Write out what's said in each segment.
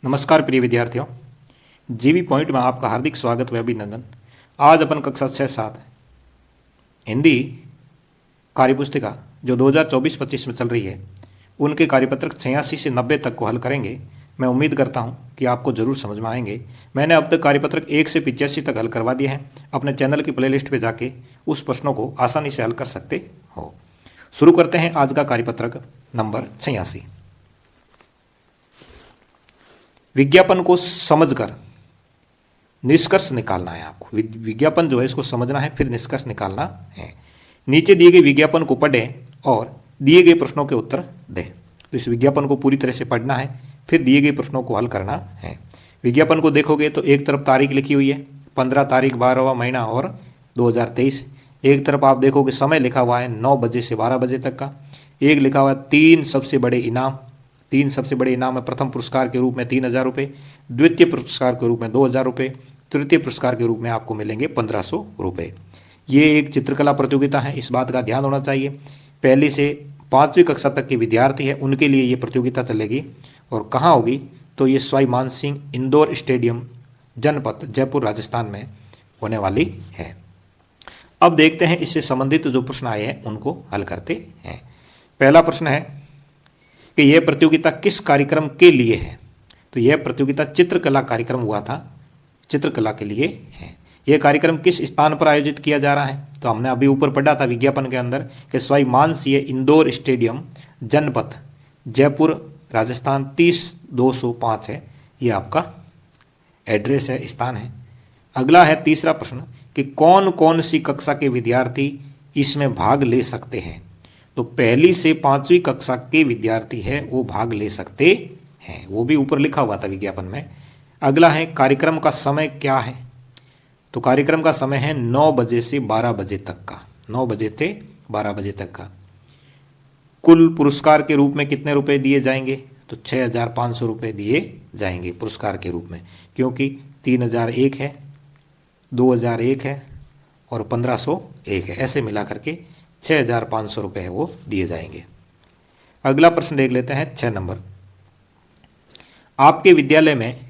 नमस्कार प्रिय विद्यार्थियों, जीवी पॉइंट में आपका हार्दिक स्वागत व अभिनंदन। आज अपन कक्षा 6-7 हिंदी कार्यपुस्तिका जो 2024-25 में चल रही है उनके कार्यपत्रक 86 से 90 तक को हल करेंगे। मैं उम्मीद करता हूं कि आपको ज़रूर समझ में आएंगे। मैंने अब तक कार्यपत्रक 1 से 85 तक हल करवा दिए हैं। अपने चैनल की प्लेलिस्ट पे जाके उस प्रश्नों को आसानी से हल कर सकते हो। शुरू करते हैं आज का कार्यपत्रक नंबर 86। विज्ञापन को समझकर निष्कर्ष निकालना है। आपको विज्ञापन जो है इसको समझना है, फिर निष्कर्ष निकालना है। नीचे दिए गए विज्ञापन को पढ़ें और दिए गए प्रश्नों के उत्तर दें। तो इस विज्ञापन को पूरी तरह से पढ़ना है, फिर दिए गए प्रश्नों को हल करना है। विज्ञापन को देखोगे तो एक तरफ तारीख लिखी हुई है 15 तारीख 12वां महीना और 2023। एक तरफ आप देखोगे समय लिखा हुआ है 9 बजे से 12 बजे तक का। एक लिखा हुआ है 3 सबसे बड़े इनाम। 3 सबसे बड़े इनाम है प्रथम पुरस्कार के रूप में 3,000 रुपये, द्वितीय पुरस्कार के रूप में 2,000 रुपये, तृतीय पुरस्कार के रूप में आपको मिलेंगे 1,500 रुपये। ये एक चित्रकला प्रतियोगिता है, इस बात का ध्यान होना चाहिए। पहली से 5वीं कक्षा तक के विद्यार्थी है उनके लिए ये प्रतियोगिता चलेगी। और कहाँ होगी तो ये सवाई मान सिंह इंडोर स्टेडियम जनपथ जयपुर राजस्थान में होने वाली है। अब देखते हैं इससे संबंधित जो प्रश्न आए हैं उनको हल करते हैं। पहला प्रश्न है कि यह प्रतियोगिता किस कार्यक्रम के लिए है। तो यह प्रतियोगिता चित्रकला कार्यक्रम हुआ था, चित्रकला के लिए है। यह कार्यक्रम किस स्थान पर आयोजित किया जा रहा है। तो हमने अभी ऊपर पढ़ा था विज्ञापन के अंदर कि सवाई मानसिंह इंडोर स्टेडियम जनपथ जयपुर राजस्थान 30-205 है। ये आपका एड्रेस है, स्थान है। अगला है तीसरा प्रश्न कि कौन कौन सी कक्षा के विद्यार्थी इसमें भाग ले सकते हैं। तो पहली से 5वीं कक्षा के विद्यार्थी है वो भाग ले सकते हैं, वो भी ऊपर लिखा हुआ था विज्ञापन में। अगला है कार्यक्रम का समय क्या है। तो कार्यक्रम का समय है 9 बजे से 12 बजे तक का, 9 बजे से 12 बजे तक का। कुल पुरस्कार के रूप में कितने रुपए दिए जाएंगे। तो 6,500 रुपये दिए जाएंगे पुरस्कार के रूप में, क्योंकि 3,001 है, 2,001 है और 1,501 है। ऐसे मिला करके 6,500 रुपये है वो दिए जाएंगे। अगला प्रश्न देख लेते हैं 6 नंबर। आपके विद्यालय में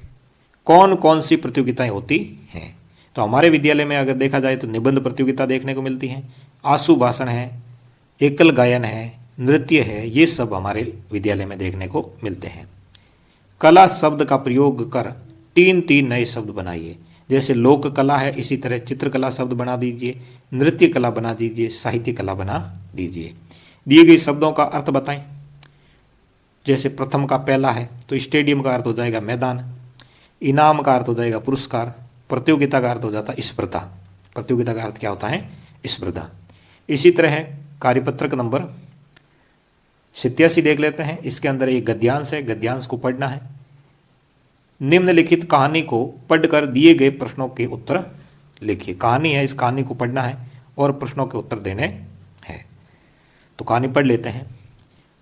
कौन कौन सी प्रतियोगिताएं होती हैं। तो हमारे विद्यालय में अगर देखा जाए तो निबंध प्रतियोगिता देखने को मिलती हैं, आशु भाषण है, एकल गायन है, नृत्य है, ये सब हमारे विद्यालय में देखने को मिलते हैं। कला शब्द का प्रयोग कर 3 नए शब्द बनाइए। जैसे लोक कला है इसी तरह चित्रकला शब्द बना दीजिए, नृत्य कला बना दीजिए, साहित्य कला बना दीजिए। दिए गए शब्दों का अर्थ बताएं। जैसे प्रथम का पहला है तो स्टेडियम का अर्थ हो जाएगा मैदान, इनाम का अर्थ हो जाएगा पुरस्कार, प्रतियोगिता का अर्थ हो जाता है स्पर्धा। प्रतियोगिता का अर्थ क्या होता है, स्पर्धा। इसी तरह है कार्यपत्रक नंबर 87 देख लेते हैं। इसके अंदर एक गद्यांश है, गद्यांश को पढ़ना है। निम्नलिखित कहानी को पढ़कर दिए गए प्रश्नों के उत्तर लिखिए। कहानी है, इस कहानी को पढ़ना है और प्रश्नों के उत्तर देने हैं। तो कहानी पढ़ लेते हैं।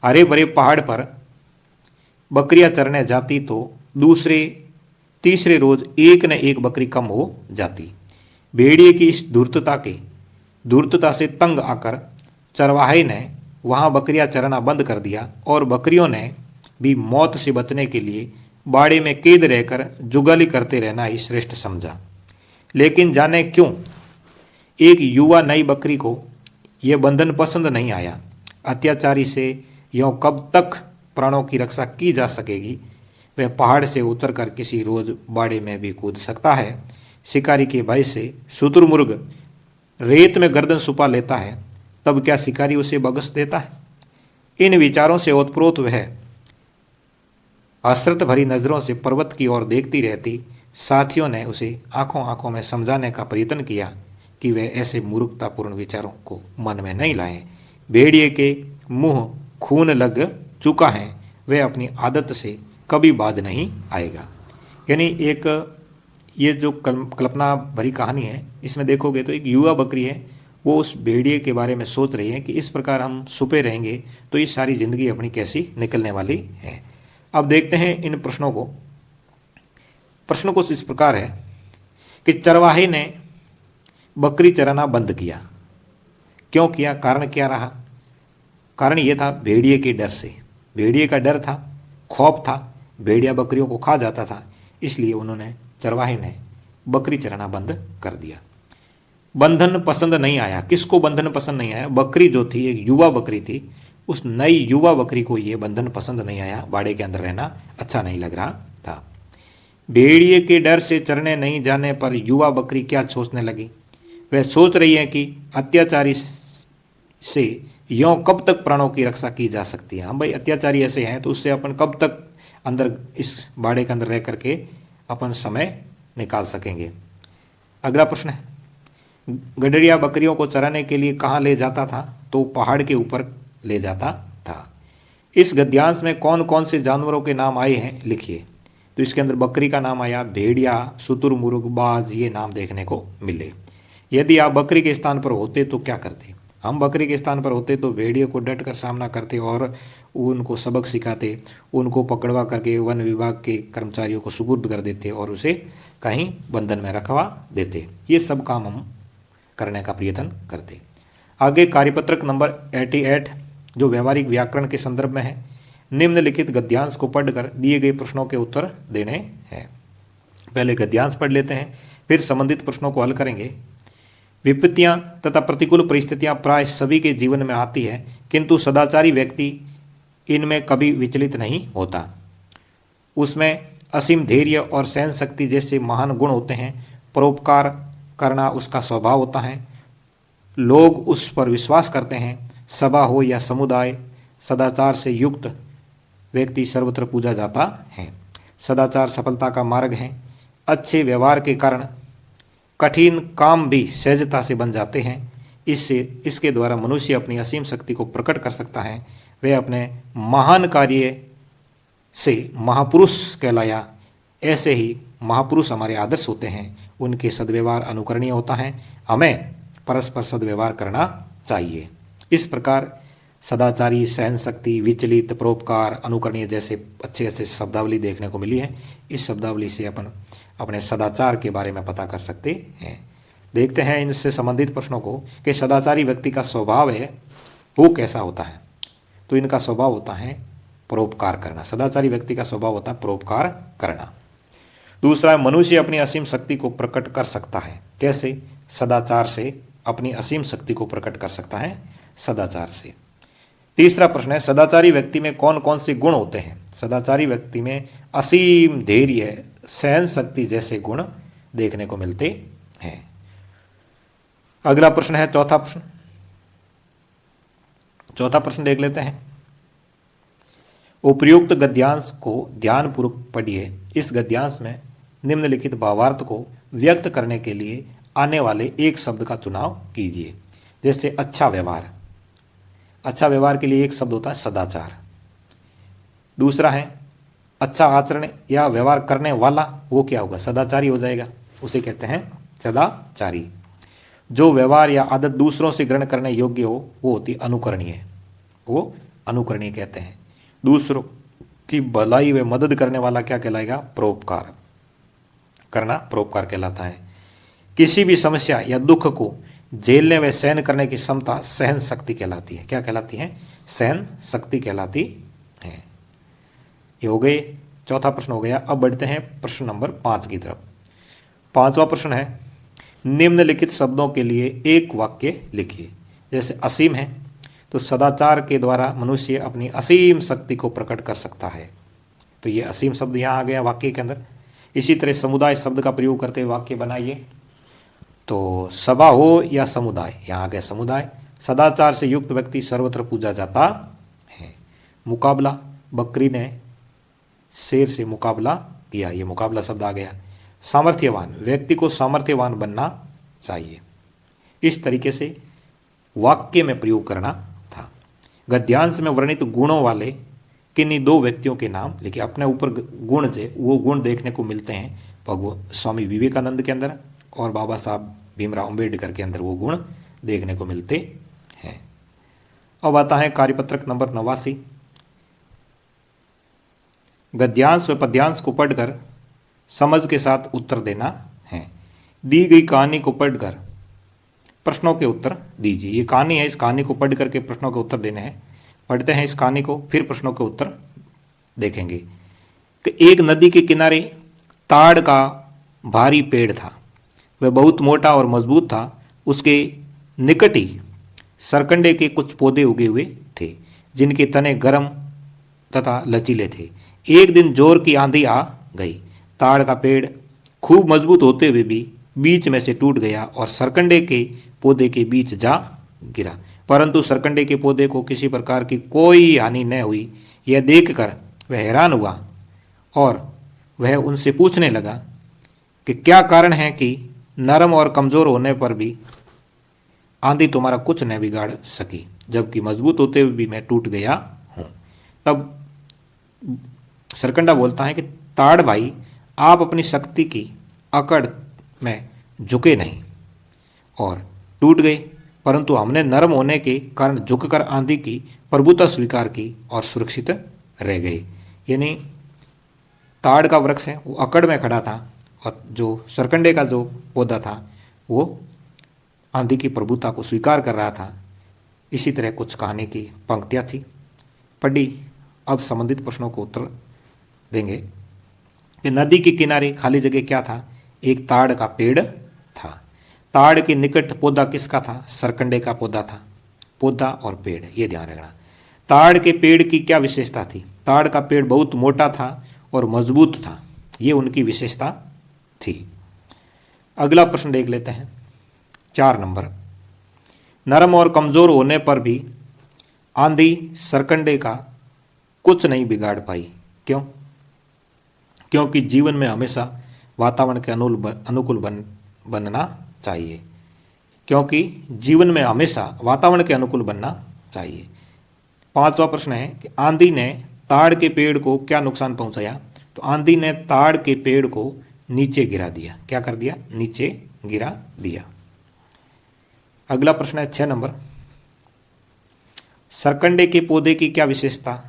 हरे भरे पहाड़ पर बकरियां चरने जाती तो तीसरे रोज एक न एक बकरी कम हो जाती। भेड़िए की इस धूर्तता से तंग आकर चरवाहे ने वहां बकरियां चरना बंद कर दिया और बकरियों ने भी मौत से बचने के लिए बाड़े में कैद रहकर जुगाली करते रहना ही श्रेष्ठ समझा। लेकिन जाने क्यों एक युवा नई बकरी को यह बंधन पसंद नहीं आया। अत्याचारी से यों कब तक प्राणों की रक्षा की जा सकेगी। वह पहाड़ से उतरकर किसी रोज बाड़े में भी कूद सकता है। शिकारी के भय से शुतुरमुर्ग रेत में गर्दन छुपा लेता है, तब क्या शिकारी उसे बगस देता है। इन विचारों से ओतप्रोत वह हसरत भरी नजरों से पर्वत की ओर देखती रहती। साथियों ने उसे आंखों आंखों में समझाने का प्रयत्न किया कि वे ऐसे मूर्खतापूर्ण विचारों को मन में नहीं लाएं। भेड़िए के मुंह खून लग चुका है, वह अपनी आदत से कभी बाज नहीं आएगा। यानी एक ये जो कल्पना भरी कहानी है, इसमें देखोगे तो एक युवा बकरी है, वो उस भेड़िए के बारे में सोच रही है कि इस प्रकार हम छुपे रहेंगे तो ये सारी जिंदगी अपनी कैसी निकलने वाली है। अब देखते हैं इन प्रश्नों को। प्रश्न कुछ इस प्रकार है कि चरवाहे ने बकरी चराना बंद किया। क्यों किया, कारण क्या रहा। कारण यह था भेड़िए के डर से। भेड़िए का डर था, खौफ था। भेड़िया बकरियों को खा जाता था, इसलिए उन्होंने चरवाहे ने बकरी चराना बंद कर दिया। बंधन पसंद नहीं आया। किसको बंधन पसंद नहीं आया? बकरी जो थी एक युवा बकरी थी, उस नई युवा बकरी को ये बंधन पसंद नहीं आया, बाड़े के अंदर रहना अच्छा नहीं लग रहा था। भेड़िए के डर से चरने नहीं जाने पर युवा बकरी क्या सोचने लगी? वह सोच रही है कि अत्याचारी से यों कब तक प्राणों की रक्षा की जा सकती है। हम भाई अत्याचारी ऐसे हैं तो उससे अपन कब तक अंदर इस बाड़े के अंदर रह करके अपन समय निकाल सकेंगे। अगला प्रश्न है, गडरिया बकरियों को चराने के लिए कहाँ ले जाता था? तो पहाड़ के ऊपर ले जाता था। इस गद्यांश में कौन कौन से जानवरों के नाम आए हैं लिखिए। तो इसके अंदर बकरी का नाम आया, भेड़िया, शुतुरमुर्ग, बाज, ये नाम देखने को मिले। यदि आप बकरी के स्थान पर होते तो क्या करते? हम बकरी के स्थान पर होते तो भेड़िए को डट कर सामना करते और उनको सबक सिखाते, उनको पकड़वा करके वन विभाग के कर्मचारियों को सुपुर्द कर देते और उसे कहीं बंधन में रखवा देते। ये सब काम हम करने का प्रयत्न करते। आगे कार्यपत्रक नंबर 88 जो व्यवहारिक व्याकरण के संदर्भ में है, निम्नलिखित गद्यांश को पढ़कर दिए गए प्रश्नों के उत्तर देने हैं। पहले गद्यांश पढ़ लेते हैं, फिर संबंधित प्रश्नों को हल करेंगे। विपत्तियां तथा प्रतिकूल परिस्थितियां प्राय सभी के जीवन में आती है, किंतु सदाचारी व्यक्ति इनमें कभी विचलित नहीं होता। उसमें असीम धैर्य और सहन शक्ति जैसे महान गुण होते हैं। परोपकार करना उसका स्वभाव होता है। लोग उस पर विश्वास करते हैं। सभा हो या समुदाय, सदाचार से युक्त व्यक्ति सर्वत्र पूजा जाता है। सदाचार सफलता का मार्ग है। अच्छे व्यवहार के कारण कठिन काम भी सहजता से बन जाते हैं। इसके द्वारा मनुष्य अपनी असीम शक्ति को प्रकट कर सकता है। वह अपने महान कार्य से महापुरुष कहलाया। ऐसे ही महापुरुष हमारे आदर्श होते हैं। उनके सद्व्यवहार अनुकरणीय होता है। हमें परस्पर सद्व्यवहार करना चाहिए। इस प्रकार सदाचारी, सहन शक्ति, विचलित, परोपकार, अनुकरणीय जैसे अच्छे अच्छे शब्दावली देखने को मिली है। इस शब्दावली से अपन अपने सदाचार के बारे में पता कर सकते हैं। देखते हैं इनसे संबंधित प्रश्नों को कि सदाचारी व्यक्ति का स्वभाव है वो कैसा होता है। तो इनका स्वभाव होता है परोपकार करना। सदाचारी व्यक्ति का स्वभाव होता है परोपकार करना। दूसरा, मनुष्य अपनी असीम शक्ति को प्रकट कर सकता है। कैसे? सदाचार से अपनी असीम शक्ति को प्रकट कर सकता है, सदाचार से। तीसरा प्रश्न है, सदाचारी व्यक्ति में कौन कौन से गुण होते हैं? सदाचारी व्यक्ति में असीम धैर्य, सहन शक्ति जैसे गुण देखने को मिलते हैं। अगला प्रश्न है चौथा प्रश्न। चौथा प्रश्न देख लेते हैं। उपयुक्त गद्यांश को ध्यानपूर्वक पढ़िए। इस गद्यांश में निम्नलिखित भावार्थ को व्यक्त करने के लिए आने वाले एक शब्द का चुनाव कीजिए। जैसे अच्छा व्यवहार। अच्छा व्यवहार के लिए एक शब्द होता है सदाचार। दूसरा है अच्छा आचरण या व्यवहार करने वाला, वो क्या होगा? सदाचारी हो जाएगा, उसे कहते हैं सदाचारी। जो व्यवहार या आदत दूसरों से ग्रहण करने योग्य हो वो होती अनुकरणीय, वो अनुकरणीय कहते हैं। दूसरों की भलाई व मदद करने वाला क्या कहलाएगा? परोपकार करना परोपकार कहलाता है। किसी भी समस्या या दुख को झेलने व सहन करने की क्षमता सहन शक्ति कहलाती है। क्या कहलाती है? सहन शक्ति कहलाती है। ये हो गए, चौथा प्रश्न हो गया। अब बढ़ते हैं प्रश्न नंबर 5 की तरफ। पांचवा प्रश्न है, निम्नलिखित शब्दों के लिए एक वाक्य लिखिए। जैसे असीम है तो सदाचार के द्वारा मनुष्य अपनी असीम शक्ति को प्रकट कर सकता है। तो ये असीम शब्द यहाँ आ गया वाक्य के अंदर। इसी तरह समुदाय शब्द का प्रयोग करते हुए वाक्य बनाइए। तो सभा हो या समुदाय, यहाँ आ गया समुदाय। सदाचार से युक्त व्यक्ति सर्वत्र पूजा जाता है। मुकाबला, बकरी ने शेर से मुकाबला किया, ये मुकाबला शब्द आ गया। सामर्थ्यवान, व्यक्ति को सामर्थ्यवान बनना चाहिए। इस तरीके से वाक्य में प्रयोग करना था। गद्यांश में वर्णित गुणों वाले किन्हीं दो व्यक्तियों के नाम लिखिए। अपने ऊपर गुण जो वो गुण देखने को मिलते हैं भगवान स्वामी विवेकानंद के अंदर और बाबा साहब भीमराव अंबेडकर के अंदर वो गुण देखने को मिलते हैं। अब आता है कार्यपत्रक नंबर 89। गद्यांश व पद्यांश को पढ़कर समझ के साथ उत्तर देना है। दी गई कहानी को पढ़कर प्रश्नों के उत्तर दीजिए। ये कहानी है, इस कहानी को पढ़ करके प्रश्नों के उत्तर देने हैं। पढ़ते हैं इस कहानी को, फिर प्रश्नों के उत्तर देखेंगे। कि एक नदी के किनारे ताड़ का भारी पेड़ था। वह बहुत मोटा और मजबूत था। उसके निकट ही सरकंडे के कुछ पौधे उगे हुए थे, जिनके तने गर्म तथा लचीले थे। एक दिन जोर की आंधी आ गई। ताड़ का पेड़ खूब मजबूत होते हुए भी बीच में से टूट गया और सरकंडे के पौधे के बीच जा गिरा। परंतु सरकंडे के पौधे को किसी प्रकार की कोई हानि न हुई। यह देखकर वह हैरान हुआ और वह उनसे पूछने लगा कि क्या कारण है कि नरम और कमजोर होने पर भी आंधी तुम्हारा कुछ न बिगाड़ सकी, जबकि मजबूत होते हुए भी मैं टूट गया हूं। तब सरकंडा बोलता है कि ताड़ भाई, आप अपनी शक्ति की अकड़ में झुके नहीं और टूट गए, परंतु हमने नरम होने के कारण झुककर आंधी की प्रभुता स्वीकार की और सुरक्षित रह गए। यानी ताड़ का वृक्ष है वो अकड़ में खड़ा था और जो सरकंडे का जो पौधा था वो आंधी की प्रभुता को स्वीकार कर रहा था। इसी तरह कुछ कहानी की पंक्तियाँ थी पढ़ी। अब संबंधित प्रश्नों को उत्तर देंगे कि नदी के किनारे खाली जगह क्या था? एक ताड़ का पेड़ था। ताड़ के निकट पौधा किसका था? सरकंडे का पौधा था। पौधा और पेड़, ये ध्यान रखना। ताड़ के पेड़ की क्या विशेषता थी? ताड़ का पेड़ बहुत मोटा था और मजबूत था, ये उनकी विशेषता थी। अगला प्रश्न देख लेते हैं, 4 नंबर। नरम और कमजोर होने पर भी आंधी सरकंडे का कुछ नहीं बिगाड़ पाई। क्यों? क्योंकि जीवन में हमेशा वातावरण के अनुकूल बनना चाहिए। क्योंकि जीवन में हमेशा वातावरण के अनुकूल बनना चाहिए। 5वां प्रश्न है कि आंधी ने ताड़ के पेड़ को क्या नुकसान पहुंचाया? तो आंधी ने ताड़ के पेड़ को नीचे गिरा दिया। क्या कर दिया? नीचे गिरा दिया। अगला प्रश्न है 6 नंबर। सरकंडे के पौधे की क्या विशेषता?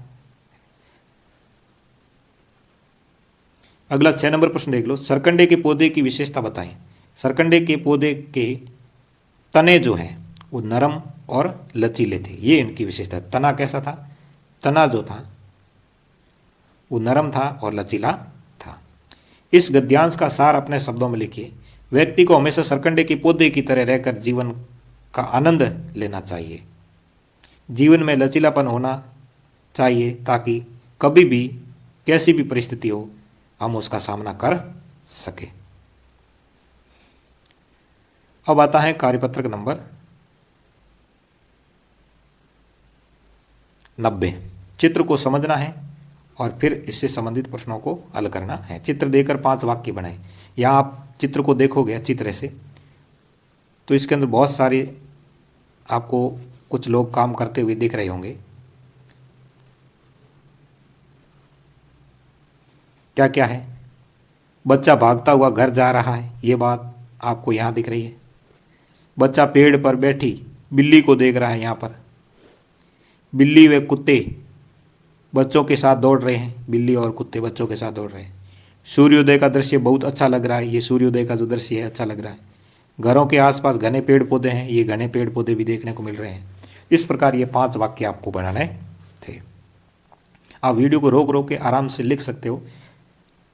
अगला 6 नंबर प्रश्न देख लो। सरकंडे के पौधे की विशेषता बताएं। सरकंडे के पौधे के तने जो हैं वो नरम और लचीले थे, ये इनकी विशेषता। तना कैसा था? तना जो था वो नरम था और लचीला था। इस गद्यांश का सार अपने शब्दों में लिखिए। व्यक्ति को हमेशा सरकंडे के पौधे की तरह रहकर जीवन का आनंद लेना चाहिए। जीवन में लचीलापन होना चाहिए ताकि कभी भी कैसी भी परिस्थिति हो हम उसका सामना कर सके। अब आता है कार्यपत्रक नंबर 90। चित्र को समझना है और फिर इससे संबंधित प्रश्नों को हल करना है। चित्र देकर 5 वाक्य बनाएं। यहाँ आप चित्र को देखोगे अच्छी तरह से तो इसके अंदर बहुत सारे आपको कुछ लोग काम करते हुए दिख रहे होंगे। क्या क्या है? बच्चा भागता हुआ घर जा रहा है, ये बात आपको यहाँ दिख रही है। बच्चा पेड़ पर बैठी बिल्ली को देख रहा है। यहाँ पर बिल्ली व कुत्ते बच्चों के साथ दौड़ रहे हैं। बिल्ली और कुत्ते बच्चों के साथ दौड़ रहे हैं। सूर्योदय का दृश्य बहुत अच्छा लग रहा है। ये सूर्योदय का जो दृश्य है अच्छा लग रहा है। घरों के आसपास घने पेड़ पौधे हैं। ये घने पेड़ पौधे भी देखने को मिल रहे हैं। इस प्रकार ये 5 वाक्य आपको बनाने थे। आप वीडियो को रोक रोक के आराम से लिख सकते हो।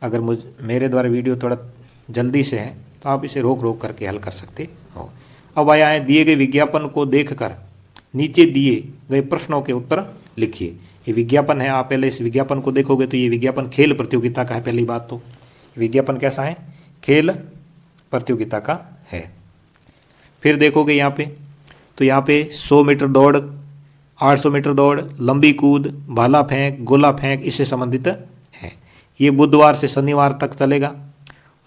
अगर मेरे द्वारा वीडियो थोड़ा जल्दी से है तो आप इसे रोक रोक करके हल कर सकते हो। अब आया है, दिए गए विज्ञापन को देखकर नीचे दिए गए प्रश्नों के उत्तर लिखिए। ये विज्ञापन है, आप पहले इस विज्ञापन को देखोगे तो ये विज्ञापन खेल प्रतियोगिता का है। पहली बात तो विज्ञापन कैसा है? खेल प्रतियोगिता का है। फिर देखोगे यहाँ पे तो यहाँ पे 100 मीटर दौड़, 800 मीटर दौड़, लंबी कूद, भाला फेंक, गोला फेंक इससे संबंधित है। ये बुधवार से शनिवार तक चलेगा।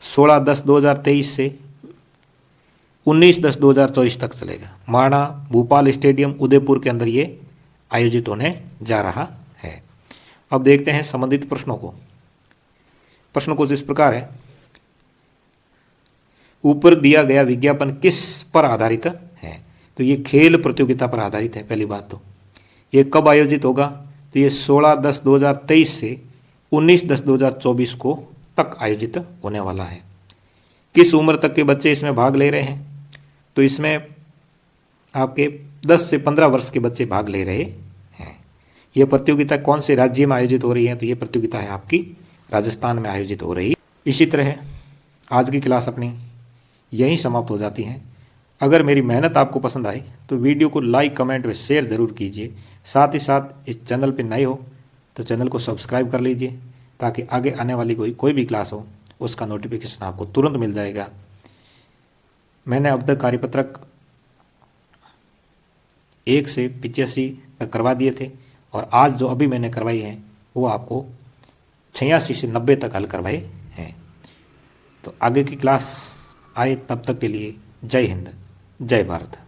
16/10/2023 से 19/10/2024 तक चलेगा। माणा भोपाल स्टेडियम उदयपुर के अंदर ये आयोजित होने जा रहा है। अब देखते हैं संबंधित प्रश्नों को। प्रश्न कुछ इस प्रकार है, ऊपर दिया गया विज्ञापन किस पर आधारित है? तो ये खेल प्रतियोगिता पर आधारित है। पहली बात तो ये कब आयोजित होगा? तो ये 16/10/2023 से 19/10/2024 को तक आयोजित होने वाला है। किस उम्र तक के बच्चे इसमें भाग ले रहे हैं? तो इसमें आपके 10 से 15 वर्ष के बच्चे भाग ले रहे हैं। यह प्रतियोगिता कौन से राज्य में आयोजित हो रही है? तो ये प्रतियोगिता है आपकी राजस्थान में आयोजित हो रही। इसी तरह आज की क्लास अपनी यहीं समाप्त हो जाती है। अगर मेरी मेहनत आपको पसंद आई तो वीडियो को लाइक, कमेंट व शेयर ज़रूर कीजिए। साथ ही साथ इस चैनल पर नए हो तो चैनल को सब्सक्राइब कर लीजिए, ताकि आगे आने वाली कोई भी क्लास हो उसका नोटिफिकेशन आपको तुरंत मिल जाएगा। मैंने अब तक कार्यपत्रक 1 से 85 तक करवा दिए थे, और आज जो अभी मैंने करवाई है वो आपको 86 से 90 तक हल करवाए हैं। तो आगे की क्लास आए तब तक के लिए जय हिंद, जय भारत।